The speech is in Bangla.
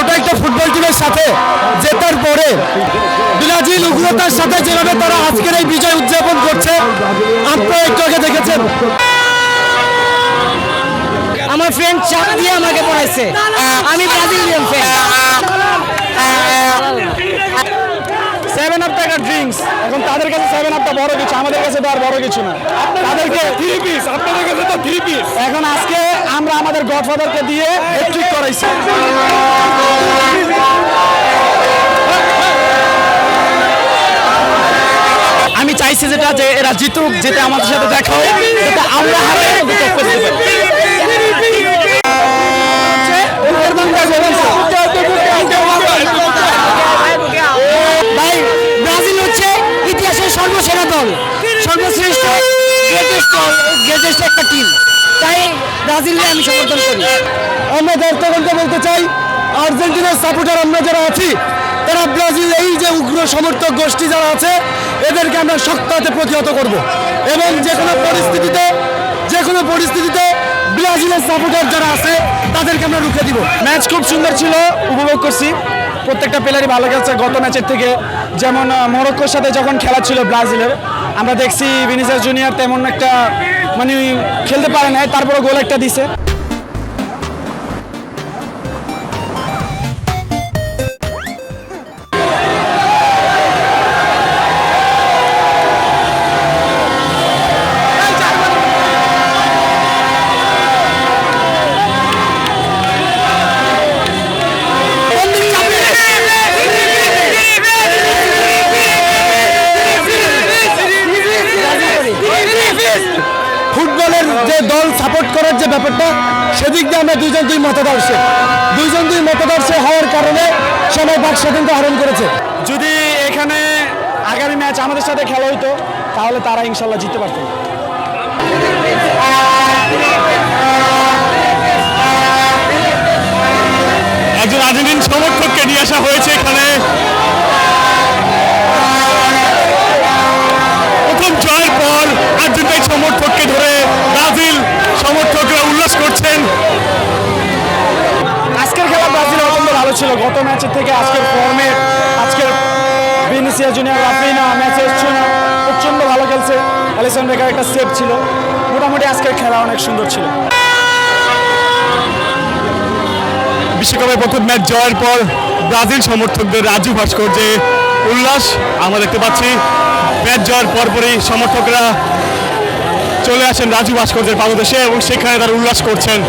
ছোট একটা ফুটবল টিমের সাথে জেতার পরে ব্রাজিল উগ্রতার সাথে যেভাবে তারা আজকের এই বিজয় উদযাপন করছে, আপনারা একটু আগে দেখেছেন। আমার ফ্রেন্ড চাপ দিয়ে আমাকে পড়াইছে, আমি ব্রাজিলিয়ান ফ্যান। 7 আপ টাকা ড্রিঙ্কস, এখন তাদের কাছে 7 আপটা বড় কিছু, আমাদের কাছে তো আর বড় কিছু না। তাদেরকে 3 পিস, আপনাদের কাছে তো 3 পিস। এখন আজকে আমরা আমাদের গডফাদারকে দিয়ে হ্যাট্রিক করাইছি। আমি চাইছি যেটা যে এরা জিতুক, যেটা আমাদের সাথে দেখা হয়, যেটা আমরা হারে ভাই ব্রাজিল হচ্ছে ইতিহাসের সর্বসেরা দল, সর্বশ্রেষ্ঠ গ্রেটেস্ট একটা টিম, তাই ব্রাজিলকে আমি সমর্থন করি। আমরা দর্শকদের বলতে চাই, আর্জেন্টিনার সাপোর্টার আমরা যারা আছি, তারা ব্রাজিল এই যে উগ্র সমর্থক গোষ্ঠী যারা আছে, এদেরকে আমরা শক্ত হাতে প্রতিহত করব এবং যে কোনো পরিস্থিতিতে ব্রাজিলের সাপোর্টার যারা আছে তাদেরকে আমরা রুখে দিব। ম্যাচ খুব সুন্দর ছিল, উপভোগ করছি। প্রত্যেকটা প্লেয়ারই ভালো খেলছে। গত ম্যাচের থেকে যেমন মরক্কোর সাথে যখন খেলা ছিল ব্রাজিলের, আমরা দেখছি ভিনিসিয়াস জুনিয়র তেমন একটা মানে খেলতে পারে না, তারপরে গোল একটা দিছে। ফুটবলের যে দল সাপোর্ট করার যে ব্যাপারটা, সেদিক দিয়ে আমরা দুই মতদর্শে হওয়ার কারণে সবাই বাক স্বাধীনতা হরণ করেছে। যদি এখানে আগামী ম্যাচ আমাদের সাথে খেলা হইতো, তাহলে তারা ইনশাল্লাহ জিততে পারত। একজন আর্জেন্টিন সমর্থককে নিয়ে আসা হয়েছে এখানে। প্রথম জয়ের পর আর্জেন্টিনার সমর্থককে ধরে ব্রাজিল সমর্থকরা উল্লাস করছেন। আজকের খেলা ব্রাজিলের অত্যন্ত ভালো ছিল। গত ম্যাচের থেকে আজকের ফর্মে, আজকের ভিনিসিয়াস জুনিয়র, রাফিনা ম্যাচে প্রচণ্ড ভালো খেলছে। অ্যালিসন বেকার একটা সেভ ছিল। মোটামুটি আজকের খেলা অনেক সুন্দর ছিল। বিশ্বকাপের প্রথম ম্যাচ জয়ের পর ব্রাজিল সমর্থকদের রাজু ভাস্কর্যে উল্লাস আমরা দেখতে পাচ্ছি। ম্যাচ জয়ের পরপরই সমর্থকরা চলে আসেন রাজু ভাস্কর্যের পাদদেশে এবং সেখানে তারা উল্লাস করছেন।